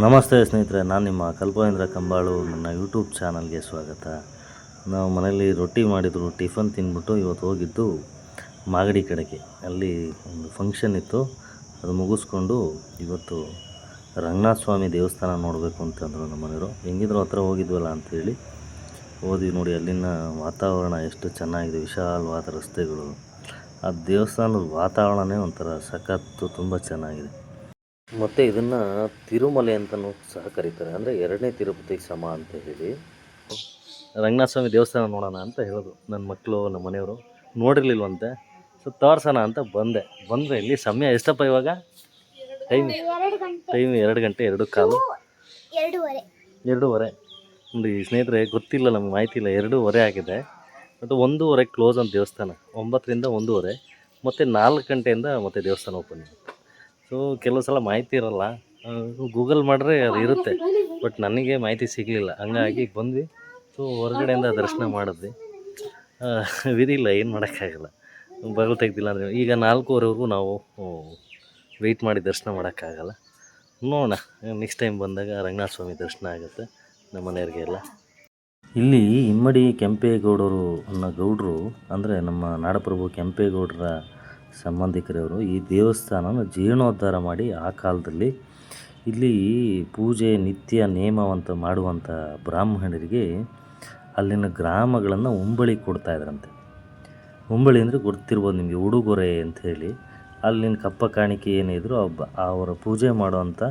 ನಮಸ್ತೆ ಸ್ನೇಹಿತರೆ, ನಾನು ನಿಮ್ಮ ಕಲ್ಪೇಂದ್ರ ಕಂಬಾಳು. ನನ್ನ ಯೂಟ್ಯೂಬ್ ಚಾನಲ್ಗೆ ಸ್ವಾಗತ. ನಾವು ಮನೇಲಿ ರೊಟ್ಟಿ ಮಾಡಿದ್ರು, ಟಿಫನ್ ತಿಂದ್ಬಿಟ್ಟು ಇವತ್ತು ಹೋಗಿದ್ದು ಮಾಗಡಿ ಕಡೆಗೆ. ಅಲ್ಲಿ ಒಂದು ಫಂಕ್ಷನ್ ಇತ್ತು, ಅದು ಮುಗಿಸ್ಕೊಂಡು ಇವತ್ತು ರಂಗನಾಥ ಸ್ವಾಮಿ ದೇವಸ್ಥಾನ ನೋಡಬೇಕು ಅಂತಂದರು ನಮ್ಮ ಮನೆಯವರು. ಹೆಂಗಿದ್ರು ಹತ್ರ ಹೋಗಿದ್ವಲ್ಲ ಅಂಥೇಳಿ ಹೋದ್ವಿ. ನೋಡಿ ಅಲ್ಲಿನ ವಾತಾವರಣ ಎಷ್ಟು ಚೆನ್ನಾಗಿದೆ, ವಿಶಾಲವಾದ ರಸ್ತೆಗಳು. ಆ ದೇವಸ್ಥಾನದ ವಾತಾವರಣವೇ ಒಂಥರ ಸಖತ್ತು, ತುಂಬ ಚೆನ್ನಾಗಿದೆ. ಮತ್ತು ಇದನ್ನು ತಿರುಮಲೆ ಅಂತಲೂ ಸಹ ಕರೀತಾರೆ, ಅಂದರೆ ಎರಡನೇ ತಿರುಪತಿಗೆ ಸಮ ಅಂತ ಹೇಳಿ. ರಂಗನಾಥ ಸ್ವಾಮಿ ದೇವಸ್ಥಾನ ನೋಡೋಣ ಅಂತ ಹೇಳೋದು ನನ್ನ ಮಕ್ಕಳು, ನಮ್ಮ ಮನೆಯವರು. ನೋಡಿರಲಿಲ್ವಂತೆ, ಸೊ ತೋರ್ಸೋಣ ಅಂತ ಬಂದರೆ ಇಲ್ಲಿ ಸಮಯ ಎಷ್ಟಪ್ಪ ಇವಾಗ? ಟೈಮ್ 2 ಗಂಟೆ 2 ಕಾಲು 2:30 ನೋಡಿ ಸ್ನೇಹಿತರೆ, ಗೊತ್ತಿಲ್ಲ ನಮಗೆ, ಮಾಹಿತಿ ಇಲ್ಲ. 2:30 ಆಗಿದೆ. ಮತ್ತು 1:30 ಕ್ಲೋಸ್ ಅಂತ ದೇವಸ್ಥಾನ. 9ರಿಂದ 1:30, ಮತ್ತು 4 ಗಂಟೆಯಿಂದ ಮತ್ತೆ ದೇವಸ್ಥಾನ ಓಪನ್. ಸೊ ಕೆಲವು ಸಲ ಮಾಹಿತಿ ಇರೋಲ್ಲ, ಗೂಗಲ್ ಮಾಡಿದ್ರೆ ಅದು ಇರುತ್ತೆ, ಬಟ್ ನನಗೆ ಮಾಹಿತಿ ಸಿಗಲಿಲ್ಲ. ಹಂಗಾಗಿ ಬಂದ್ವಿ. ಸೊ ಹೊರಗಡೆಯಿಂದ ದರ್ಶನ ಮಾಡಿದ್ವಿ. ವಿಧಿ ಇಲ್ಲ, ಏನು ಮಾಡೋಕ್ಕಾಗಲ್ಲ. ಬಾಗಿಲು ತೆಗ್ದಿಲ್ಲ ಅಂದರೆ ಈಗ 4:15ವರೆಗೂ ನಾವು ವೆಯ್ಟ್ ಮಾಡಿ ದರ್ಶನ ಮಾಡೋಕ್ಕಾಗಲ್ಲ. ನೋಡೋಣ, ನೆಕ್ಸ್ಟ್ ಟೈಮ್ ಬಂದಾಗ ರಂಗನಾಥ ಸ್ವಾಮಿ ದರ್ಶನ ಆಗುತ್ತೆ ನಮ್ಮ ಮನೆಯವ್ರಿಗೆಲ್ಲ. ಇಲ್ಲಿ ಇಮ್ಮಡಿ ಕೆಂಪೇಗೌಡರು ಅನ್ನೋ ಗೌಡರು, ಅಂದರೆ ನಮ್ಮ ನಾಡಪ್ರಭು ಕೆಂಪೇಗೌಡರ ಸಂಬಂಧಿಕರವರು, ಈ ದೇವಸ್ಥಾನನ ಜೀರ್ಣೋದ್ಧಾರ ಮಾಡಿ ಆ ಕಾಲದಲ್ಲಿ ಇಲ್ಲಿ ಪೂಜೆ ನಿತ್ಯ ನೇಮವಂತ ಮಾಡುವಂಥ ಬ್ರಾಹ್ಮಣರಿಗೆ ಅಲ್ಲಿನ ಗ್ರಾಮಗಳನ್ನು ಉಂಬಳಿ ಕೊಡ್ತಾಯಿದ್ರಂತೆ. ಉಂಬಳಿ ಅಂದರೆ ಗೊತ್ತಿರ್ಬೋದು ನಿಮಗೆ, ಉಡುಗೊರೆ ಅಂಥೇಳಿ. ಅಲ್ಲಿನ ಕಪ್ಪ ಕಾಣಿಕೆ ಏನಿದ್ರು ಅವರ ಪೂಜೆ ಮಾಡುವಂಥ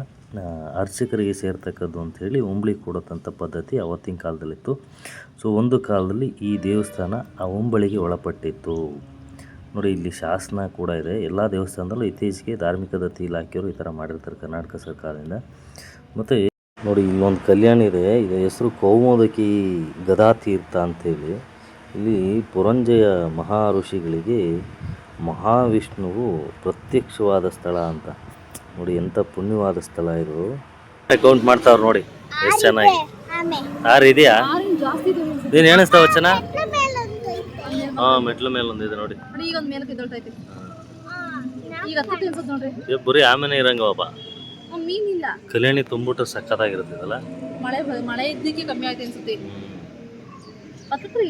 ಅರ್ಚಕರಿಗೆ ಸೇರ್ತಕ್ಕದ್ದು ಅಂಥೇಳಿ ಉಂಬಳಿ ಕೊಡೋಂಥ ಪದ್ಧತಿ ಅವತ್ತಿನ ಕಾಲದಲ್ಲಿತ್ತು. ಸೊ ಒಂದು ಕಾಲದಲ್ಲಿ ಈ ದೇವಸ್ಥಾನ ಆ ಉಂಬಳಿಗೆ ಒಳಪಟ್ಟಿತ್ತು. ನೋಡಿ ಇಲ್ಲಿ ಶಾಸನ ಕೂಡ ಇದೆ. ಎಲ್ಲ ದೇವಸ್ಥಾನದಲ್ಲೂ ಇತ್ತೀಚೆಗೆ ಧಾರ್ಮಿಕ ದತ್ತಿ ಇಲಾಖೆಯವರು ಈ ಥರ ಮಾಡಿರ್ತಾರೆ ಕರ್ನಾಟಕ ಸರ್ಕಾರದಿಂದ. ಮತ್ತು ನೋಡಿ ಇಲ್ಲೊಂದು ಕಲ್ಯಾಣ ಇದೆ, ಇದರ ಹೆಸರು ಕೌಮೋದಕಿ ಗದಾತೀರ್ಥ ಅಂಥೇಳಿ. ಇಲ್ಲಿ ಪುರಂಜಯ ಮಹಾ ಋಷಿಗಳಿಗೆ ಮಹಾವಿಷ್ಣುವು ಪ್ರತ್ಯಕ್ಷವಾದ ಸ್ಥಳ ಅಂತ. ನೋಡಿ ಎಂಥ ಪುಣ್ಯವಾದ ಸ್ಥಳ ಇದು. ಅಕೌಂಟ್ ಮಾಡ್ತಾವ್ರು ನೋಡಿ ಎಷ್ಟು ಚೆನ್ನಾಗಿ. ಯಾರು ಇದೆಯಾ ನೀನು ಎಣಿಸ್ತಾವ ಚೆನ್ನಾಗಿ? ಮೆಟ್ಲ ಮೇಲೆ ಒಂದಿದೆ ನೋಡಿ. ಬರೀ ಆಮೇಲೆ ಇರಂಗವಪ್ಪ, ಕಲ್ಯಾಣಿ ತುಂಬಿಟ್ಟು ಸಕ್ಕತ್ತಾಗಿರುತ್ತದಲ್ಲ. ಮಳೆ ಇದ್ದಕ್ಕೆ ಕಮ್ಮಿ ಆಯ್ತು ಅನ್ಸುತ್ತೆ.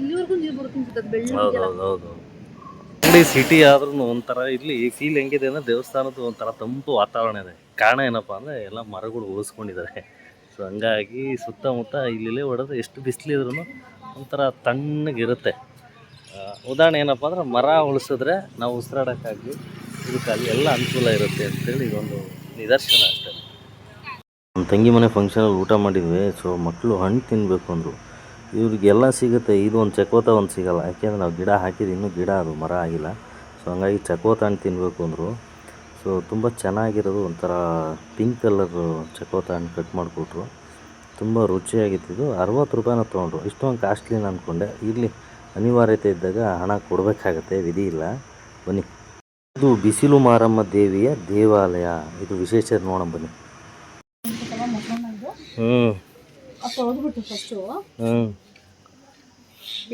ಇಲ್ಲಿವರೆಗೂ ನೀರು ಬರುತ್ತೆ. ಹೌದು. ಸಿಟಿ ಆದ್ರೂ ಒಂಥರ ಇಲ್ಲಿ ಫೀಲ್ ಹೆಂಗಿದೆ ಅಂದರೆ ದೇವಸ್ಥಾನದ ಒಂಥರ ತಂಪು ವಾತಾವರಣ ಇದೆ. ಕಾರಣ ಏನಪ್ಪ ಅಂದರೆ ಎಲ್ಲ ಮರಗಳು ಉಳಿಸ್ಕೊಂಡಿದ್ದಾರೆ. ಸೊ ಹಂಗಾಗಿ ಸುತ್ತಮುತ್ತ ಇಲ್ಲೇ ಹೊಡೆದ್ರೆ ಎಷ್ಟು ಬಿಸಿಲಿದ್ರೂ ಒಂಥರ ತಣ್ಣಗಿರುತ್ತೆ. ಉದಾಹರಣೆ ಏನಪ್ಪ ಅಂದ್ರೆ ಮರ ಉಳಿಸಿದ್ರೆ ನಾವು ಉಸಿರಾಡೋಕ್ಕಾಗಲಿ ಇದಕ್ಕಾಗಲಿ ಎಲ್ಲ ಅನುಕೂಲ ಇರುತ್ತೆ ಅಂತೇಳಿ ಇದೊಂದು ನಿದರ್ಶನ ಅಷ್ಟೇ. ನಮ್ಮ ತಂಗಿ ಮನೆ ಫಂಕ್ಷನಲ್ಲಿ ಊಟ ಮಾಡಿದ್ವಿ. ಸೊ ಮಕ್ಕಳು ಹಣ್ಣು ತಿನ್ನಬೇಕು ಅಂದರು. ಇವ್ರಿಗೆಲ್ಲ ಸಿಗುತ್ತೆ, ಇದು ಒಂದು ಚಕೋತ ಒಂದು ಸಿಗೋಲ್ಲ. ಯಾಕೆಂದರೆ ನಾವು ಗಿಡ ಹಾಕಿದ್ದು ಇನ್ನೂ ಗಿಡ ಅದು ಮರ ಆಗಿಲ್ಲ. ಸೊ ಹಂಗಾಗಿ ಚಕೋತ ಹಣ್ಣು ತಿನ್ನಬೇಕು ಅಂದರು. ಸೊ ತುಂಬ ಚೆನ್ನಾಗಿರೋದು ಒಂಥರ ಪಿಂಕ್ ಕಲರು ಚಕೋತ ಹಣ್ಣು ಕಟ್ ಮಾಡಿಕೊಟ್ರು. ತುಂಬ ರುಚಿಯಾಗಿತ್ತಿದ್ದು. 60 ರೂಪಾಯಿನ ತೊಗೊಂಡ್ರು. ಇಷ್ಟೊಂದು ಕಾಸ್ಟ್ಲಿನ ಅಂದ್ಕೊಂಡೆ. ಇರಲಿ, ಅನಿವಾರ್ಯತೆ ಇದ್ದಾಗ ಹಣ ಕೊಡಬೇಕಾಗತ್ತೆ, ವಿಧಿ ಇಲ್ಲ. ಬನ್ನಿ, ಇದು ಬಿಸಿಲು ಮಾರಮ್ಮ ದೇವಿಯ ದೇವಾಲಯ. ಇದು ವಿಶೇಷ ನೋಡೋಣ ಬನ್ನಿ.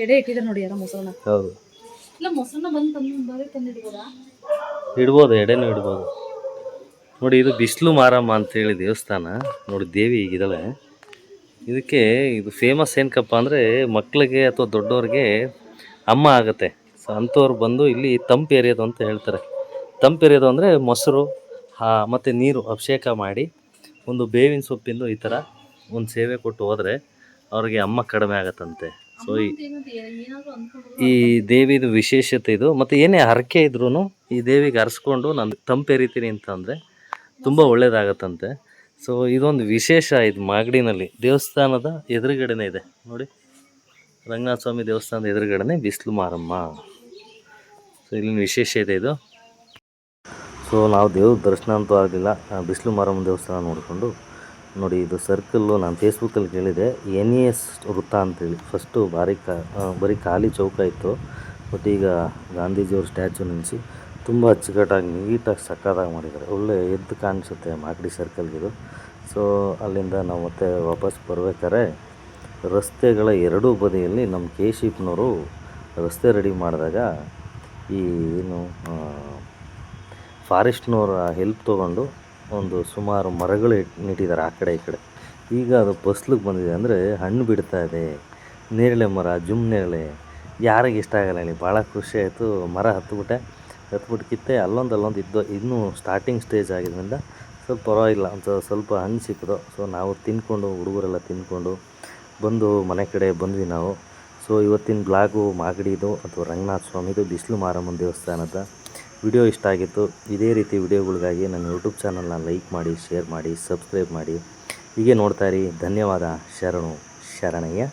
ಎಡೆ ಇಟ್ಟಿದ್ದಾರೆ ನೋಡಿ ಯಾರೋ ಮೊಸರನ್ನ. ಹೌದು, ಇಲ್ಲ ಮೊಸರನ್ನ ತಂದಿಡ್ಬೋದಾ? ಇಡ್ಬೋದು, ಎಡೆನೂ ಇಡ್ಬೋದು. ನೋಡಿ ಇದು ಬಿಸಿಲು ಮಾರಮ್ಮ ಅಂತೇಳಿ ದೇವಸ್ಥಾನ. ನೋಡಿ ದೇವಿ ಹೀಗಿದ್ದಾಳೆ. ಇದಕ್ಕೆ ಇದು ಫೇಮಸ್ ಏನಕ್ಕಪ್ಪ ಅಂದರೆ ಮಕ್ಕಳಿಗೆ ಅಥವಾ ದೊಡ್ಡವ್ರಿಗೆ ಅಮ್ಮ ಆಗುತ್ತೆ. ಸೊ ಅಂಥವ್ರು ಬಂದು ಇಲ್ಲಿ ತಂಪು ಎರೆಯೋದು ಅಂತ ಹೇಳ್ತಾರೆ. ತಂಪು ಎರೆಯೋದು ಅಂದರೆ ಮೊಸರು ಮತ್ತು ನೀರು ಅಭಿಷೇಕ ಮಾಡಿ ಒಂದು ಬೇವಿನ ಸೊಪ್ಪಿಂದು ಈ ಥರ ಒಂದು ಸೇವೆ ಕೊಟ್ಟು ಹೋದರೆ ಅವ್ರಿಗೆ ಅಮ್ಮ ಕಡಿಮೆ ಆಗತ್ತಂತೆ. ಸೊ ಈ ದೇವಿದು ವಿಶೇಷತೆ ಇದು. ಮತ್ತು ಏನೇ ಹರಕೆ ಇದ್ರೂ ಈ ದೇವಿಗೆ ಹರಿಸ್ಕೊಂಡು ನಾನು ತಂಪು ಎರಿತೀನಿ ಅಂತಂದರೆ ತುಂಬ ಒಳ್ಳೆಯದಾಗತ್ತಂತೆ. ಸೊ ಇದೊಂದು ವಿಶೇಷ. ಇದು ಮಾಗಡಿನಲ್ಲಿ ದೇವಸ್ಥಾನದ ಎದುರುಗಡೆನೇ ಇದೆ ನೋಡಿ. ರಂಗನಾಥ ಸ್ವಾಮಿ ದೇವಸ್ಥಾನದ ಎದುರುಗಡೆನೇ ಬಿಸಿಲು ಮಾರಮ್ಮ. ಸೊ ಇಲ್ಲಿನ ವಿಶೇಷ ಇದೆ ಇದು. ಸೊ ನಾವು ದೇವ್ರ ದರ್ಶನ ಅಂತೂ ಆಗಲಿಲ್ಲ. ಬಿಸಿಲು ಮಾರಮ್ಮ ದೇವಸ್ಥಾನ ನೋಡಿಕೊಂಡು ನೋಡಿ, ಇದು ಸರ್ಕಲ್ಲು. ನಾನು ಫೇಸ್ಬುಕ್ಕಲ್ಲಿ ಕೇಳಿದೆ, NES ವೃತ್ತ ಅಂತೇಳಿ. ಫಸ್ಟು ಬರೀ ಖಾಲಿ ಚೌಕ ಇತ್ತು, ಬಟ್ ಈಗ ಗಾಂಧೀಜಿಯವ್ರ ಸ್ಟ್ಯಾಚು ನಿಲ್ಲಿಸಿ ತುಂಬ ಅಚ್ಚುಕಟ್ಟಾಗಿ ನೀಟಾಗಿ ಸಕ್ಕತ್ತಾಗಿ ಮಾಡಿದ್ದಾರೆ. ಒಳ್ಳೆ ಎದ್ದು ಕಾಣಿಸುತ್ತೆ ಮಾಗಡಿ ಸರ್ಕಲ್ಗಿದು. ಸೊ ಅಲ್ಲಿಂದ ನಾವು ಮತ್ತೆ ವಾಪಸ್ ಬರ್ಬೇಕಾದ್ರೆ ರಸ್ತೆಗಳ ಎರಡೂ ಬದಿಯಲ್ಲಿ ನಮ್ಮ KSHIPನವರು ರಸ್ತೆ ರೆಡಿ ಮಾಡಿದಾಗ ಈ ಏನು ಫಾರೆಸ್ಟ್ನವರ ಹೆಲ್ಪ್ ತೊಗೊಂಡು ಒಂದು ಸುಮಾರು ಮರಗಳು ನೆಟ್ಟಿದ್ದಾರೆ ಆ ಕಡೆ ಈ ಕಡೆ. ಈಗ ಅದು ಫಸ್ಲಿಗೆ ಬಂದಿದೆ, ಅಂದರೆ ಹಣ್ಣು ಬಿಡ್ತಾ ಇದೆ. ನೇರಳೆ ಮರ, ಜುಮ್ ನೇರಳೆ ಯಾರಿಗೆ ಇಷ್ಟ ಆಗಲ್ಲ ಹೇಳಿ. ಭಾಳ ಖುಷಿ ಆಯಿತು. ಮರ ಹತ್ಬಿಟ್ಟು ಕಿತ್ತೆ ಅಲ್ಲೊಂದು ಇದ್ದು ಇನ್ನೂ ಸ್ಟಾರ್ಟಿಂಗ್ ಸ್ಟೇಜ್ ಆಗಿದ್ದರಿಂದ ಸ್ವಲ್ಪ ಪರವಾಗಿಲ್ಲ, ಅಂತ ಸ್ವಲ್ಪ ಹಣ್ಣು ಸಿಕ್ಕಿತು. ಸೊ ನಾವು ತಿಂದ್ಕೊಂಡು, ಹುಡುಗರೆಲ್ಲ ತಿಂದ್ಕೊಂಡು ಬಂದು ಮನೆ ಕಡೆ ಬಂದ್ವಿ ನಾವು. ಸೊ ಇವತ್ತಿನ ಬ್ಲಾಗು ಮಾಗಡಿದು ಅಥವಾ ರಂಗನಾಥ ಸ್ವಾಮಿದು ಬಿಸಿಲು ಮಾರಮ್ಮನ ದೇವಸ್ಥಾನದ ವಿಡಿಯೋ ಇಷ್ಟ ಆಗಿತ್ತು. ಇದೇ ರೀತಿ ವಿಡಿಯೋಗಳಿಗಾಗಿ ನನ್ನ ಯೂಟ್ಯೂಬ್ ಚಾನಲ್ನ ಲೈಕ್ ಮಾಡಿ, ಶೇರ್ ಮಾಡಿ, ಸಬ್ಸ್ಕ್ರೈಬ್ ಮಾಡಿ. ಹೀಗೆ ನೋಡ್ತಾ ಇರಿ. ಧನ್ಯವಾದ. ಶರಣು ಶರಣಯ್ಯ.